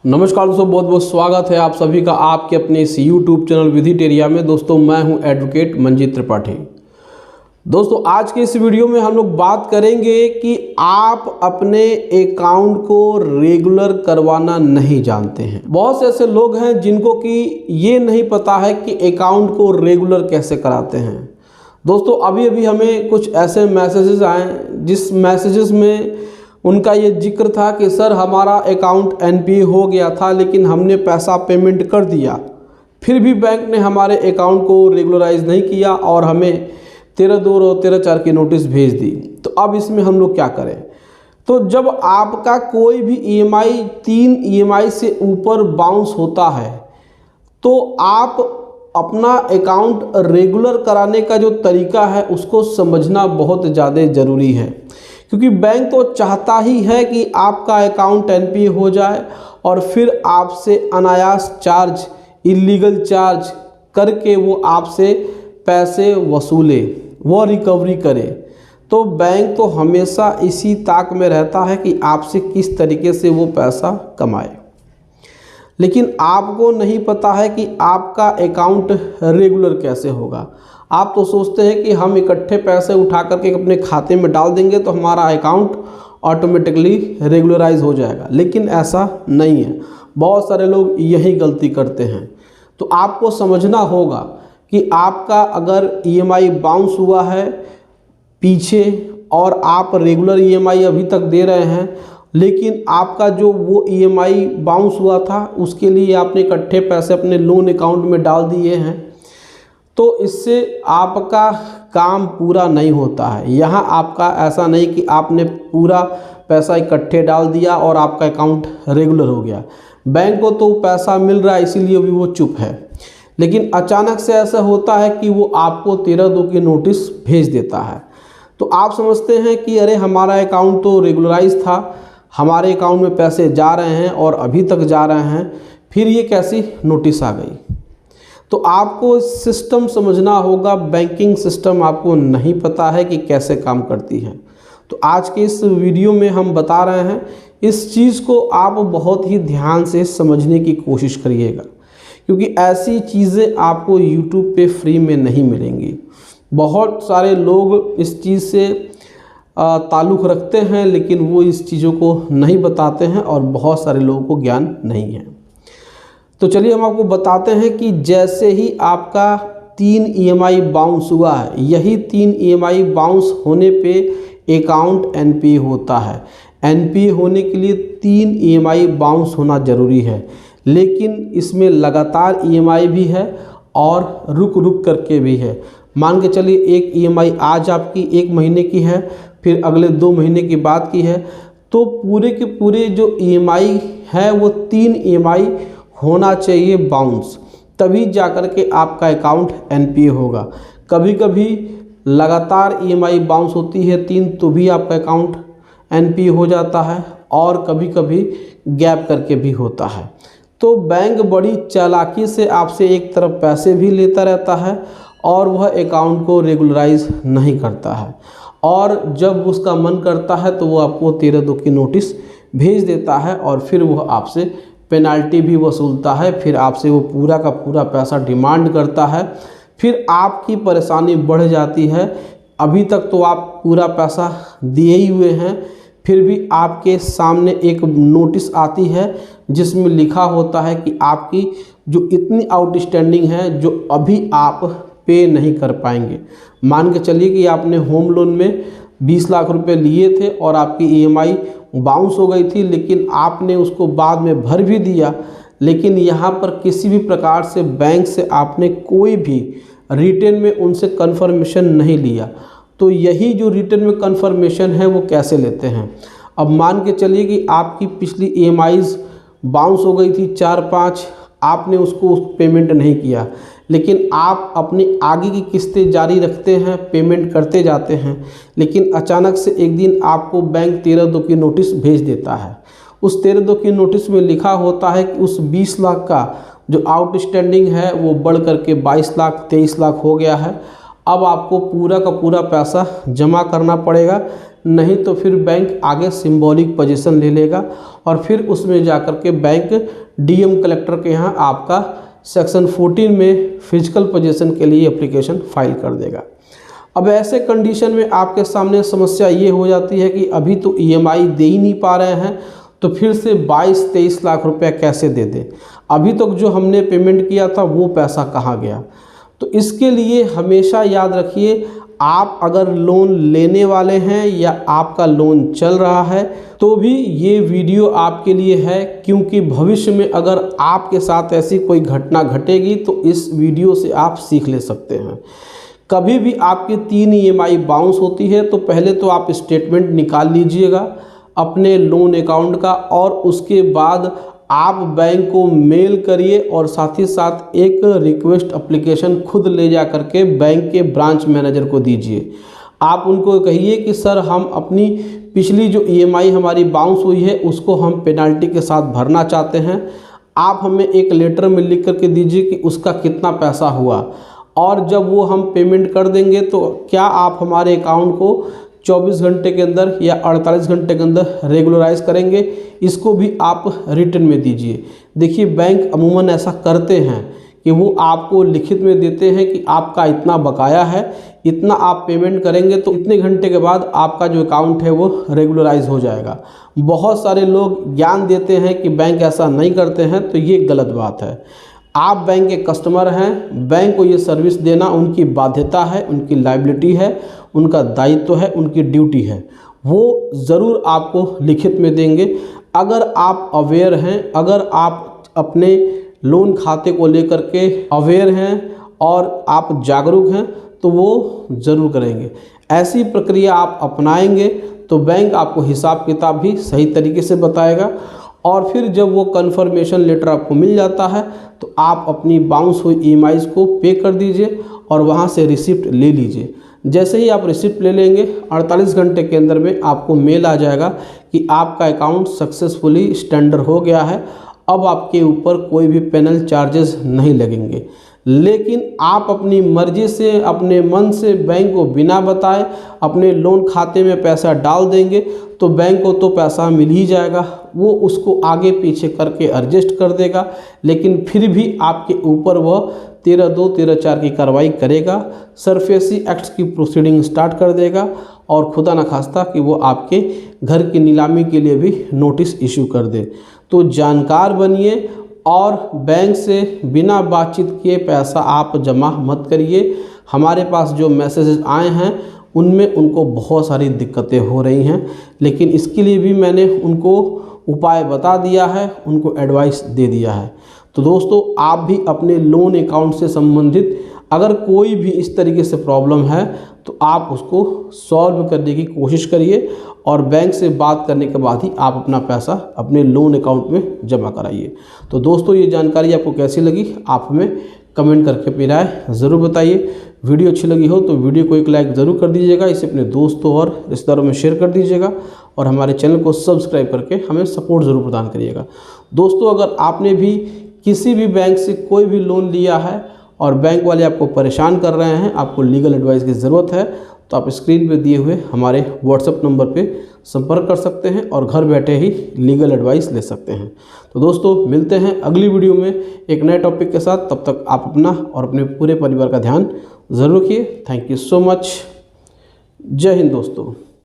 नमस्कार दोस्तों, बहुत बहुत स्वागत है आप सभी का आपके अपने इस YouTube चैनल विजिटेरिया में। दोस्तों मैं हूं एडवोकेट मंजीत त्रिपाठी। दोस्तों आज के इस वीडियो में हम लोग बात करेंगे कि आप अपने अकाउंट को रेगुलर करवाना नहीं जानते हैं। बहुत से ऐसे लोग हैं जिनको कि ये नहीं पता है कि अकाउंट को रेगुलर कैसे कराते हैं। दोस्तों अभी अभी हमें कुछ ऐसे मैसेजेस आए जिस मैसेजेस में उनका ये जिक्र था कि सर हमारा अकाउंट एनपीए हो गया था लेकिन हमने पैसा पेमेंट कर दिया, फिर भी बैंक ने हमारे अकाउंट को रेगुलराइज नहीं किया और हमें 13/2 और 13/4 की नोटिस भेज दी। तो अब इसमें हम लोग क्या करें? तो जब आपका कोई भी ईएमआई 3 ईएमआई से ऊपर बाउंस होता है तो आप अपना अकाउंट रेगुलर कराने का जो तरीका है उसको समझना बहुत ज़्यादा ज़रूरी है, क्योंकि बैंक तो चाहता ही है कि आपका अकाउंट एनपीए हो जाए और फिर आपसे अनायास चार्ज, इलीगल चार्ज करके वो आपसे पैसे वसूले, वो रिकवरी करे। तो बैंक तो हमेशा इसी ताक में रहता है कि आपसे किस तरीके से वो पैसा कमाए, लेकिन आपको नहीं पता है कि आपका अकाउंट रेगुलर कैसे होगा। आप तो सोचते हैं कि हम इकट्ठे पैसे उठा करके अपने खाते में डाल देंगे तो हमारा अकाउंट ऑटोमेटिकली रेगुलराइज हो जाएगा, लेकिन ऐसा नहीं है। बहुत सारे लोग यही गलती करते हैं। तो आपको समझना होगा कि आपका अगर ईएमआई बाउंस हुआ है पीछे और आप रेगुलर ईएमआई अभी तक दे रहे हैं, लेकिन आपका जो वो ईएमआई बाउंस हुआ था उसके लिए आपने इकट्ठे पैसे अपने लोन अकाउंट में डाल दिए हैं, तो इससे आपका काम पूरा नहीं होता है। यहाँ आपका ऐसा नहीं कि आपने पूरा पैसा इकट्ठे डाल दिया और आपका अकाउंट रेगुलर हो गया। बैंक को तो पैसा मिल रहा है इसीलिए भी वो चुप है, लेकिन अचानक से ऐसा होता है कि वो आपको 13/2 की नोटिस भेज देता है। तो आप समझते हैं कि अरे हमारा अकाउंट तो रेगुलराइज था, हमारे अकाउंट में पैसे जा रहे हैं और अभी तक जा रहे हैं, फिर ये कैसी नोटिस आ गई? तो आपको सिस्टम समझना होगा। बैंकिंग सिस्टम आपको नहीं पता है कि कैसे काम करती है। तो आज के इस वीडियो में हम बता रहे हैं, इस चीज़ को आप बहुत ही ध्यान से समझने की कोशिश करिएगा, क्योंकि ऐसी चीज़ें आपको YouTube पे फ्री में नहीं मिलेंगी। बहुत सारे लोग इस चीज़ से ताल्लुक़ रखते हैं लेकिन वो इस चीज़ों को नहीं बताते हैं और बहुत सारे लोगों को ज्ञान नहीं है। तो चलिए हम आपको बताते हैं कि जैसे ही आपका 3 ईएमआई बाउंस हुआ है, यही 3 ईएमआई बाउंस होने पे अकाउंट एनपीए होता है। एनपीए होने के लिए 3 ईएमआई बाउंस होना ज़रूरी है, लेकिन इसमें लगातार ईएमआई भी है और रुक रुक करके भी है। मान के चलिए एक ईएमआई आज आपकी 1 महीने की है, फिर अगले 2 महीने की बाद की है, तो पूरे के पूरे जो ईएमआई है वो 3 ईएमआई होना चाहिए बाउंस, तभी जाकर के आपका अकाउंट एनपीए होगा। कभी कभी लगातार ईएमआई बाउंस होती है 3 तो भी आपका अकाउंट एनपीए हो जाता है, और कभी कभी गैप करके भी होता है। तो बैंक बड़ी चालाकी से आपसे एक तरफ पैसे भी लेता रहता है और वह अकाउंट को रेगुलराइज नहीं करता है, और जब उसका मन करता है तो वो आपको 13/2 की नोटिस भेज देता है और फिर वह आपसे पेनाल्टी भी वसूलता है। फिर आपसे वो पूरा का पूरा पैसा डिमांड करता है। फिर आपकी परेशानी बढ़ जाती है। अभी तक तो आप पूरा पैसा दिए ही हुए हैं, फिर भी आपके सामने एक नोटिस आती है जिसमें लिखा होता है कि आपकी जो इतनी आउटस्टैंडिंग है जो अभी आप पे नहीं कर पाएंगे। मान के चलिए कि आपने होम लोन में 20 लाख रुपए लिए थे और आपकी ईएमआई बाउंस हो गई थी, लेकिन आपने उसको बाद में भर भी दिया, लेकिन यहाँ पर किसी भी प्रकार से बैंक से आपने कोई भी रिटर्न में उनसे कंफर्मेशन नहीं लिया। तो यही जो रिटर्न में कंफर्मेशन है वो कैसे लेते हैं? अब मान के चलिए कि आपकी पिछली ईएमआईज़ बाउंस हो गई थी 4-5, आपने उसको पेमेंट नहीं किया, लेकिन आप अपनी आगे की किस्तें जारी रखते हैं, पेमेंट करते जाते हैं, लेकिन अचानक से एक दिन आपको बैंक 13/2 की नोटिस भेज देता है। उस 13/2 की नोटिस में लिखा होता है कि उस 20 लाख का जो आउटस्टैंडिंग है वो बढ़ करके 22 लाख 23 लाख हो गया है। अब आपको पूरा का पूरा पैसा जमा करना पड़ेगा, नहीं तो फिर बैंक आगे सिंबॉलिक पोजीशन ले लेगा और फिर उसमें जाकर के बैंक डीएम कलेक्टर के यहाँ आपका सेक्शन 14 में फिजिकल पोजीशन के लिए एप्लीकेशन फाइल कर देगा। अब ऐसे कंडीशन में आपके सामने समस्या ये हो जाती है कि अभी तो ईएमआई दे ही नहीं पा रहे हैं, तो फिर से 22-23 लाख रुपया कैसे दे दें, अभी तक जो हमने पेमेंट किया था वो पैसा कहाँ गया। तो इसके लिए हमेशा याद रखिए, आप अगर लोन लेने वाले हैं या आपका लोन चल रहा है तो भी ये वीडियो आपके लिए है, क्योंकि भविष्य में अगर आपके साथ ऐसी कोई घटना घटेगी तो इस वीडियो से आप सीख ले सकते हैं। कभी भी आपकी 3 ईएमआई बाउंस होती है तो पहले तो आप स्टेटमेंट निकाल लीजिएगा अपने लोन अकाउंट का, और उसके बाद आप बैंक को मेल करिए और साथ ही साथ एक रिक्वेस्ट एप्लीकेशन खुद ले जा करके बैंक के ब्रांच मैनेजर को दीजिए। आप उनको कहिए कि सर हम अपनी पिछली जो ईएमआई हमारी बाउंस हुई है उसको हम पेनाल्टी के साथ भरना चाहते हैं, आप हमें एक लेटर में लिख करके दीजिए कि उसका कितना पैसा हुआ, और जब वो हम पेमेंट कर देंगे तो क्या आप हमारे अकाउंट को 24 घंटे के अंदर या 48 घंटे के अंदर रेगुलराइज करेंगे, इसको भी आप रिटर्न में दीजिए। देखिए बैंक अमूमन ऐसा करते हैं कि वो आपको लिखित में देते हैं कि आपका इतना बकाया है, इतना आप पेमेंट करेंगे तो इतने घंटे के बाद आपका जो अकाउंट है वो रेगुलराइज हो जाएगा। बहुत सारे लोग ज्ञान देते हैं कि बैंक ऐसा नहीं करते हैं, तो ये गलत बात है। आप बैंक के कस्टमर हैं, बैंक को ये सर्विस देना उनकी बाध्यता है, उनकी लायबिलिटी है, उनका दायित्व है, उनकी ड्यूटी है, वो ज़रूर आपको लिखित में देंगे। अगर आप अवेयर हैं, अगर आप अपने लोन खाते को लेकर के अवेयर हैं और आप जागरूक हैं तो वो ज़रूर करेंगे। ऐसी प्रक्रिया आप अपनाएंगे तो बैंक आपको हिसाब किताब भी सही तरीके से बताएगा, और फिर जब वो कन्फर्मेशन लेटर आपको मिल जाता है तो आप अपनी बाउंस हुई ईएमआईज़ को पे कर दीजिए और वहाँ से रिसिप्ट ले लीजिए। जैसे ही आप रिसिप्ट ले लेंगे 48 घंटे के अंदर में आपको मेल आ जाएगा कि आपका अकाउंट सक्सेसफुली स्टैंडर्ड हो गया है, अब आपके ऊपर कोई भी पेनल चार्जेस नहीं लगेंगे। लेकिन आप अपनी मर्जी से, अपने मन से बैंक को बिना बताए अपने लोन खाते में पैसा डाल देंगे तो बैंक को तो पैसा मिल ही जाएगा, वो उसको आगे पीछे करके एडजस्ट कर देगा, लेकिन फिर भी आपके ऊपर वह 13(2) 13(4) की कार्रवाई करेगा, सरफेसी एक्ट्स की प्रोसीडिंग स्टार्ट कर देगा, और खुदा न खास्ता कि वो आपके घर की नीलामी के लिए भी नोटिस इशू कर दे। तो जानकार बनिए और बैंक से बिना बातचीत किए पैसा आप जमा मत करिए। हमारे पास जो मैसेजेस आए हैं उनमें उनको बहुत सारी दिक्कतें हो रही हैं, लेकिन इसके लिए भी मैंने उनको उपाय बता दिया है, उनको एडवाइस दे दिया है। तो दोस्तों आप भी अपने लोन अकाउंट से संबंधित अगर कोई भी इस तरीके से प्रॉब्लम है तो आप उसको सॉल्व करने की कोशिश करिए, और बैंक से बात करने के बाद ही आप अपना पैसा अपने लोन अकाउंट में जमा कराइए। तो दोस्तों ये जानकारी आपको कैसी लगी आप हमें कमेंट करके अपनी राय ज़रूर बताइए। वीडियो अच्छी लगी हो तो वीडियो को एक लाइक ज़रूर कर दीजिएगा, इसे अपने दोस्तों और रिश्तेदारों में शेयर कर दीजिएगा, और हमारे चैनल को सब्सक्राइब करके हमें सपोर्ट ज़रूर प्रदान करिएगा। दोस्तों अगर आपने भी किसी भी बैंक से कोई भी लोन लिया है और बैंक वाले आपको परेशान कर रहे हैं, आपको लीगल एडवाइस की ज़रूरत है, तो आप स्क्रीन पे दिए हुए हमारे व्हाट्सएप नंबर पे संपर्क कर सकते हैं और घर बैठे ही लीगल एडवाइस ले सकते हैं। तो दोस्तों मिलते हैं अगली वीडियो में एक नए टॉपिक के साथ, तब तक आप अपना और अपने पूरे परिवार का ध्यान ज़रूर रखिए। Thank you so much. जय हिंद दोस्तों।